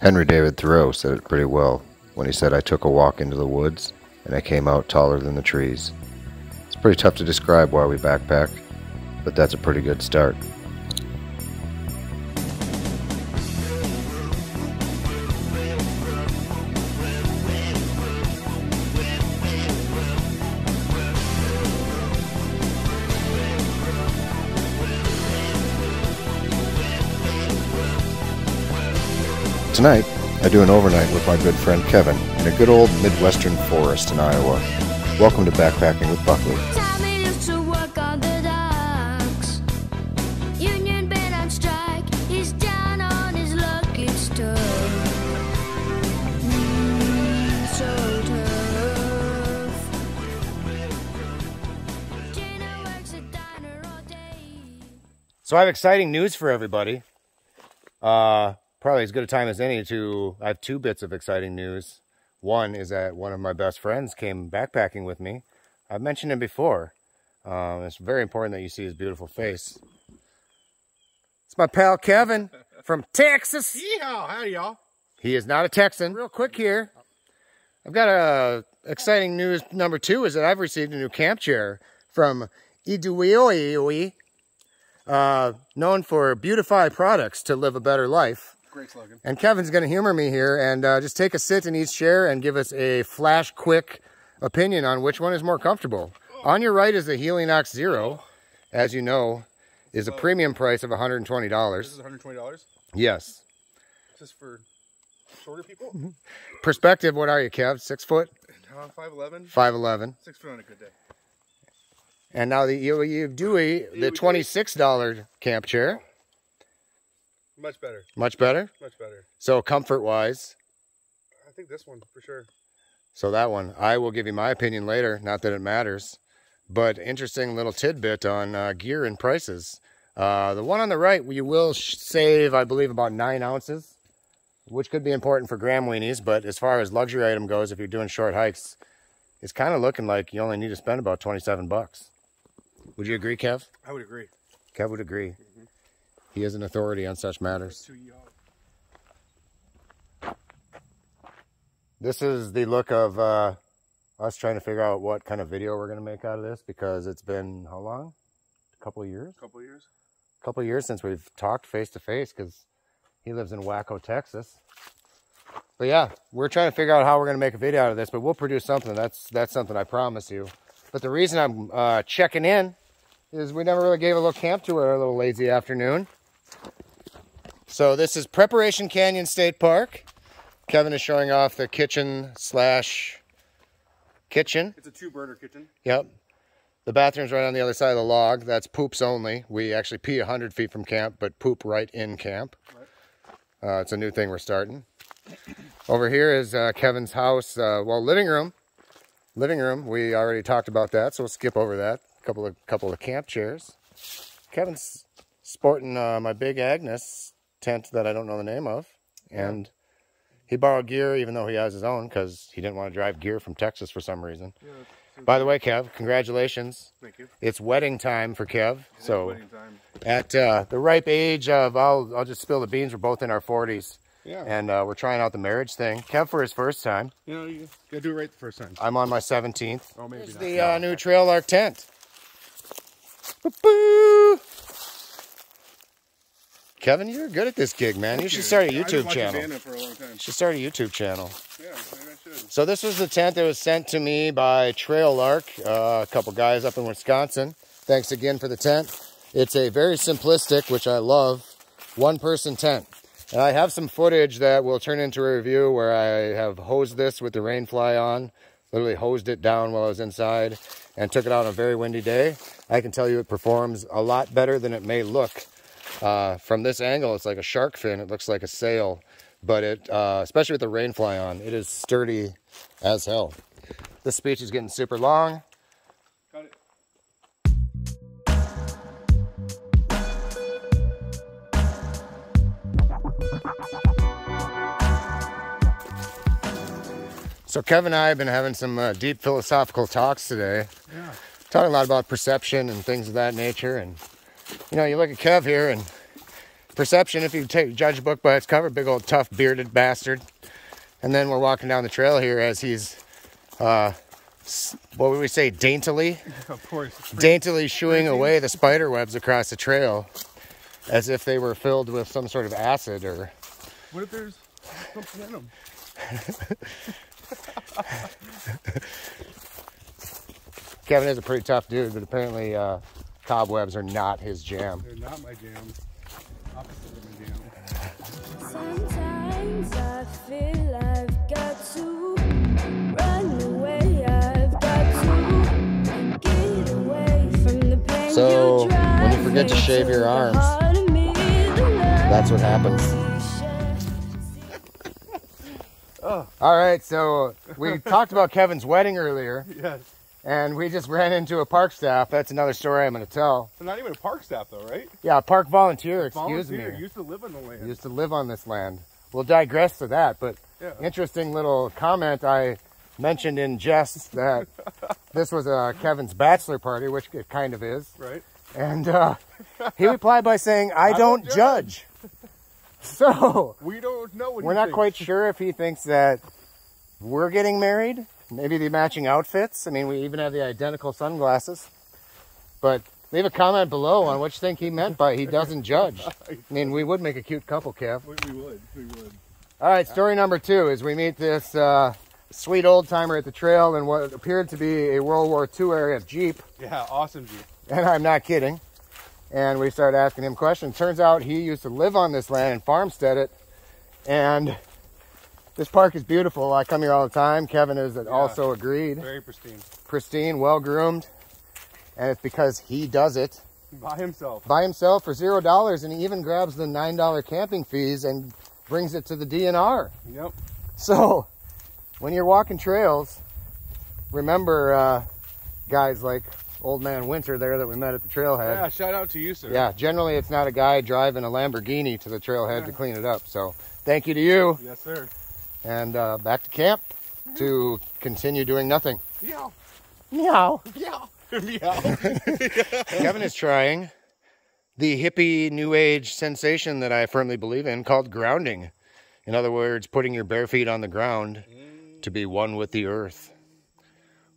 Henry David Thoreau said it pretty well when he said, "I took a walk into the woods and I came out taller than the trees." It's pretty tough to describe why we backpack, but that's a pretty good start. Tonight, I do an overnight with my good friend Kevin in a good old Midwestern forest in Iowa. Welcome to Backpacking with Buckley. Tommy used to work on the docks. Union been on strike. He's down on his lucky stuff. So tough. Gina works at diner all day. So I have exciting news for everybody. Probably as good a time as any I have two bits of exciting news. One is that one of my best friends came backpacking with me. I've mentioned him before. It's very important that you see his beautiful face. It's my pal Kevin from Texas. Yeehaw! Howdy, y'all. He is not a Texan. Real quick here, I've got a exciting news number two is that I've received a new camp chair from Edeouey, known for beautify products to live a better life. Great slogan. And Kevin's going to humor me here and just take a sit in each chair and give us a flash quick opinion on which one is more comfortable. On your right is the Heliox Zero, as you know, is a premium price of $120. This is $120? Yes. Is this for shorter people? Perspective, what are you, Kev? 6 foot? 5'11"? 5'11". 6 foot on a good day. And now the Edeouey, the $26 camp chair. Much better. Much better? Much better. So comfort-wise. I think this one, for sure. So that one, I will give you my opinion later, not that it matters. But interesting little tidbit on gear and prices. The one on the right, you will save, I believe, about 9 ounces, which could be important for gram weenies. But as far as luxury item goes, if you're doing short hikes, it's kind of looking like you only need to spend about 27 bucks. Would you agree, Kev? I would agree. Kev would agree. He is an authority on such matters. This is the look of us trying to figure out what kind of video we're going to make out of this, because it's been, how long? A couple of years? A couple of years. A couple of years since we've talked face to face, because he lives in Waco, Texas. But yeah, we're trying to figure out how we're going to make a video out of this, but we'll produce something. That's something I promise you. But the reason I'm checking in is we never really gave a little camp tour our little lazy afternoon. So this is Preparation Canyon State Park. Kevin is showing off the kitchen slash kitchen. It's a 2-burner kitchen. Yep. The bathroom's right on the other side of the log. That's poops only. We actually pee 100 feet from camp, but poop right in camp. Right. It's a new thing we're starting. Over here is Kevin's house. Well, living room. Living room. We already talked about that, so we'll skip over that. Couple of camp chairs. Kevin's sporting my Big Agnes tent that I don't know the name of, and he borrowed gear even though he has his own because he didn't want to drive gear from Texas for some reason. Yeah, by the way, Kev, congratulations. Thank you. It's wedding time for Kev. So wedding time. At the ripe age of, I'll just spill the beans, we're both in our 40s. Yeah. And we're trying out the marriage thing. Kev for his first time. You know, you gotta do it right the first time. I'm on my 17th. Oh, maybe Here's not. the new TrailLark tent. Boo-boo! Kevin, you're good at this gig, man. You should start a YouTube channel. For a long time. You should start a YouTube channel. Yeah, maybe I should. So this was the tent that was sent to me by TrailLark, a couple guys up in Wisconsin. Thanks again for the tent. It's a very simplistic, which I love, one-person tent. And I have some footage that will turn into a review where I have hosed this with the rain fly on, literally hosed it down while I was inside, and took it out on a very windy day. I can tell you it performs a lot better than it may look. From this angle, it's like a shark fin. It looks like a sail, but it, especially with the rain fly on, it is sturdy as hell. This speech is getting super long. Got it. So Kevin and I have been having some deep philosophical talks today. Yeah. Talking a lot about perception and things of that nature. And, you know, you look at Kev here and perception, if you judge a book by its cover, big old tough bearded bastard. And then we're walking down the trail here as he's, what would we say, daintily? Of course. Daintily shooing away the spider webs across the trail as if they were filled with some sort of acid or... What if there's something in them? Kevin is a pretty tough dude, but apparently cobwebs are not his jam. They're not my jam. Opposite of my jam. Sometimes I feel I've got to run away. I've got to get away from the pain. So, when you forget to shave your arms, that's what happens. Oh. All right, so we talked about Kevin's wedding earlier, Yes. and we just ran into a park staff. That's another story I'm going to tell. So not even a park staff though, right? Yeah, a park volunteer, excuse Volunteer. me. Used to live on the land. Used to live on this land. We'll digress to that, but Yeah. interesting little comment. I mentioned in jest that this was Kevin's bachelor party, which it kind of is. Right. And he replied by saying, I don't judge. So, We don't know what we're he not thinks. quite sure if he thinks that we're getting married. Maybe the matching outfits. I mean, we even have the identical sunglasses. But leave a comment below on what you think he meant by he doesn't judge. I mean, we would make a cute couple, Kev. We would. We would. All right, story number 2 is we meet this sweet old timer at the trail in what appeared to be a World War II era Jeep. Yeah, awesome Jeep. And I'm not kidding. And we started asking him questions. Turns out he used to live on this land and farmstead it. And this park is beautiful. I come here all the time. Kevin has also agreed. Very pristine. Pristine, well-groomed. And it's because he does it By himself. by himself for $0. And he even grabs the $9 camping fees and brings it to the DNR. Yep. So, when you're walking trails, remember guys like Old Man Winter there that we met at the trailhead. Yeah, shout out to you, sir. Yeah, generally it's not a guy driving a Lamborghini to the trailhead to clean it up. So, thank you to you. Yes, sir. And back to camp to continue doing nothing. Meow. Meow. Meow. Meow. Kevin is trying the hippie new age sensation that I firmly believe in called grounding. In other words, putting your bare feet on the ground to be one with the earth.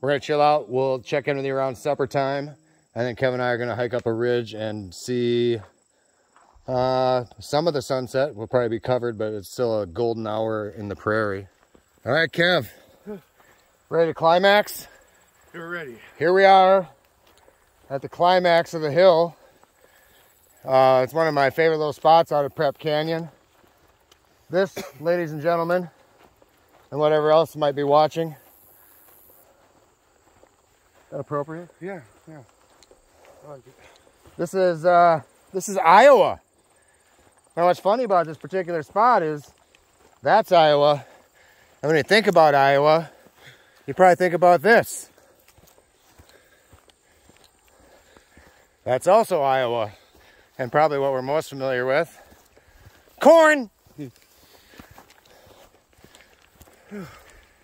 We're going to chill out. We'll check in with you around supper time. And then Kevin and I are going to hike up a ridge and see some of the sunset. Will probably be covered, but it's still a golden hour in the prairie. All right, Kev. Ready to climax? You're ready. Here we are at the climax of the hill. It's one of my favorite little spots out of Prep Canyon. This, ladies and gentlemen, and whatever else might be watching. Is that appropriate? Yeah, yeah. I like it. This is Iowa. Now what's funny about this particular spot is that's Iowa. And when you think about Iowa, you probably think about this. That's also Iowa. And probably what we're most familiar with. Corn!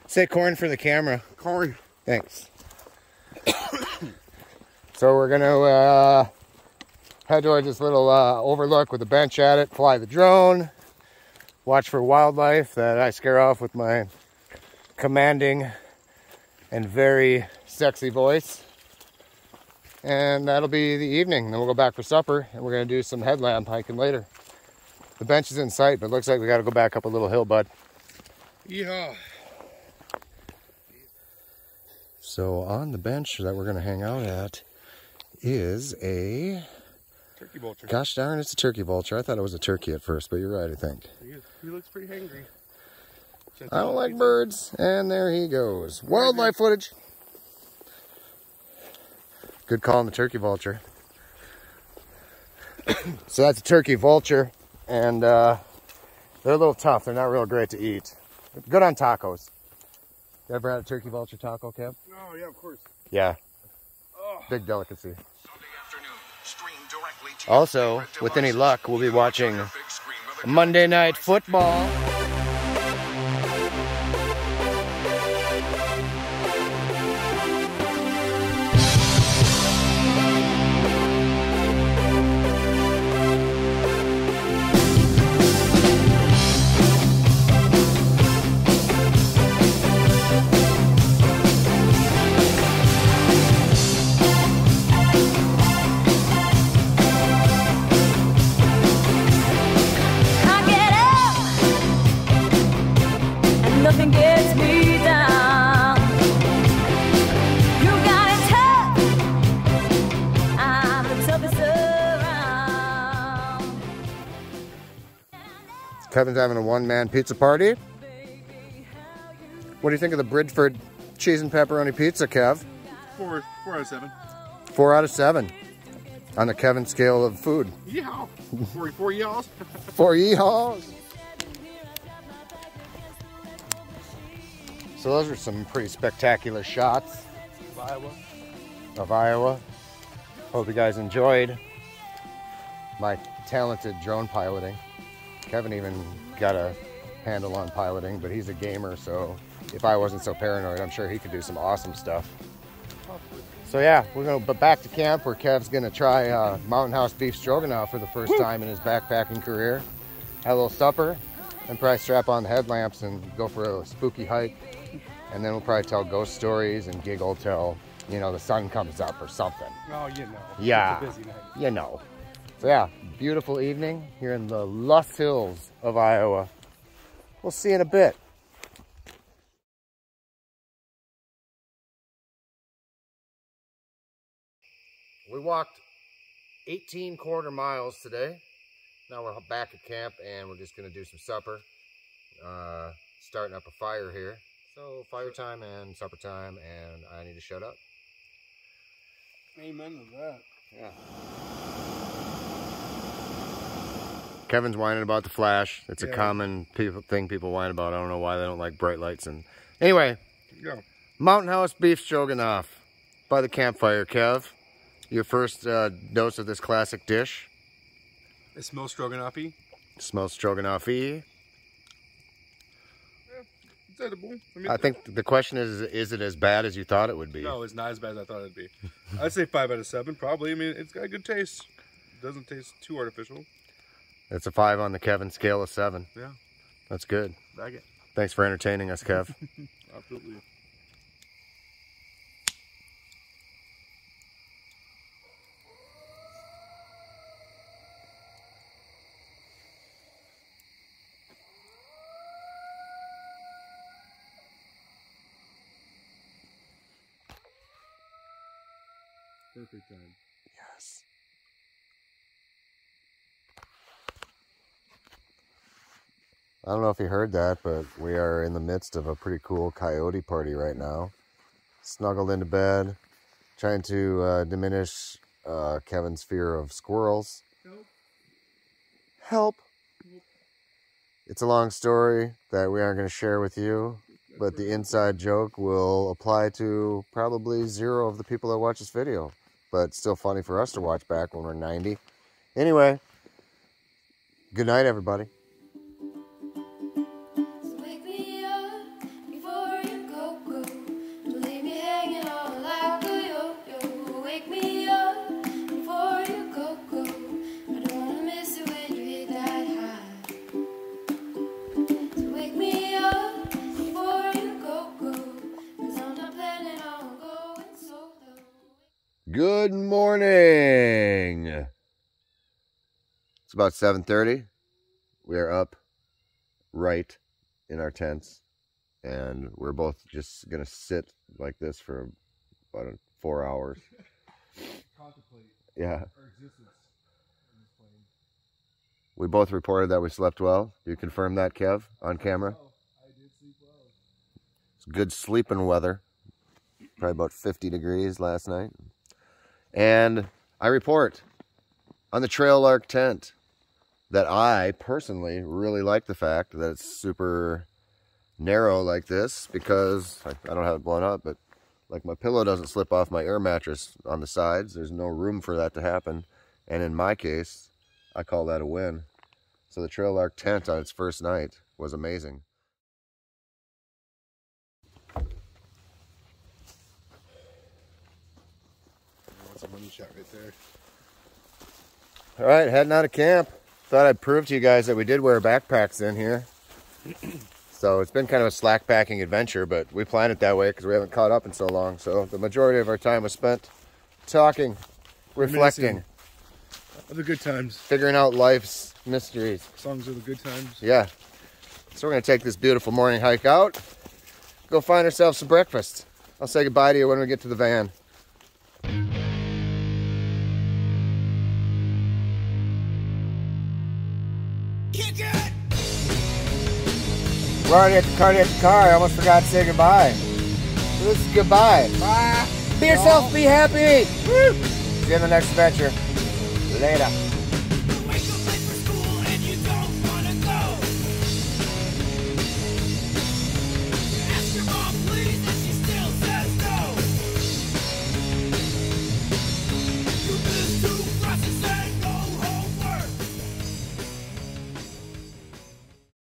Say corn for the camera. Corn. Thanks. So we're going to head towards this little overlook with a bench at it, fly the drone, watch for wildlife that I scare off with my commanding and very sexy voice. And that'll be the evening. Then we'll go back for supper, and we're going to do some headlamp hiking later. The bench is in sight, but it looks like we got to go back up a little hill, bud. Yeah. So on the bench that we're going to hang out at is a... Turkey vulture. Gosh darn, it's a turkey vulture. I thought it was a turkey at first, but you're right, I think. He looks pretty hangry. I don't like birds. And there he goes. Wildlife footage. Good call on the turkey vulture. So that's a turkey vulture. And they're a little tough. They're not real great to eat. Good on tacos. You ever had a turkey vulture taco, Kev? Oh, yeah, of course. Yeah. Oh. Big delicacy. Also, with any luck, we'll be watching Monday Night Football. Kevin's having a one-man pizza party. What do you think of the Bridgeford cheese and pepperoni pizza, Kev? 4 out of 7. 4 out of 7 on the Kevin scale of food. Yeehaw! 4 yeehaws. 4 yeehaws. So those are some pretty spectacular shots of Iowa. Hope you guys enjoyed my talented drone piloting. Kevin even got a handle on piloting, but he's a gamer, so if I wasn't so paranoid, I'm sure he could do some awesome stuff. So yeah, we're going to back to camp where Kev's going to try Mountain House beef stroganoff for the first time in his backpacking career. Have a little supper, and probably strap on the headlamps and go for a spooky hike. And then we'll probably tell ghost stories and giggle till, you know, the sun comes up or something. Oh, you know. Yeah, It's a busy night. you know. So yeah, beautiful evening here in the Loess Hills of Iowa. We'll see you in a bit. We walked 18 quarter miles today. Now we're back at camp and we're just gonna do some supper. Starting up a fire here. So fire time and supper time, and I need to shut up. Amen to that. Yeah. Kevin's whining about the flash. It's a common thing people whine about. I don't know why they don't like bright lights. And anyway, Yeah. Mountain House beef stroganoff by the campfire. Kev, your first dose of this classic dish. It smells stroganoff-y. Smells stroganoff-y. It's edible. I think the question is it as bad as you thought it would be? No, it's not as bad as I thought it'd be. I'd say 5 out of 7, probably. I mean, it's got a good taste. It doesn't taste too artificial. It's a 5 on the Kevin scale of 7. Yeah. That's good. Bag it. Thanks for entertaining us, Kev. Absolutely. Perfect time. Yes. I don't know if you heard that, but we are in the midst of a pretty cool coyote party right now. Snuggled into bed, trying to diminish Kevin's fear of squirrels. Help. It's a long story that we aren't going to share with you, but the inside joke will apply to probably 0 of the people that watch this video. But it's still funny for us to watch back when we're 90. Anyway, good night, everybody. So wake me up before you go. Don't leave me hanging on like a yo-yo. Wake me up before you go. I don't wanna miss it when you hit that high. So wake me up before you go. 'Cause I'm not planning on going solo. Good morning. It's about 7:30. We are up right in our tents, and we're both just gonna sit like this for about 4 hours. Contemplate Yeah. our existence in this plane. We both reported that we slept well. Do you confirm that, Kev, on camera? Oh, I did sleep well. It's good sleeping weather. Probably about 50 degrees last night. And I report on the TrailLark tent that I personally really like the fact that it's super narrow like this, because I don't have it blown up, but like my pillow doesn't slip off my air mattress on the sides. There's no room for that to happen. And in my case, I call that a win. So the TrailLark tent on its first night was amazing. That's a money shot right there. All right, heading out of camp. Thought I'd prove to you guys that we did wear backpacks in here. So it's been kind of a slack packing adventure, but we planned it that way because we haven't caught up in so long. So the majority of our time was spent talking, reflecting, Of the good times. figuring out life's mysteries. Songs of the good times. Yeah. So we're going to take this beautiful morning hike out, go find ourselves some breakfast. I'll say goodbye to you when we get to the van. We're already at the car. I almost forgot to say goodbye. So this is goodbye. Bye. Be yourself, be happy. Woo. See you in the next adventure. Later.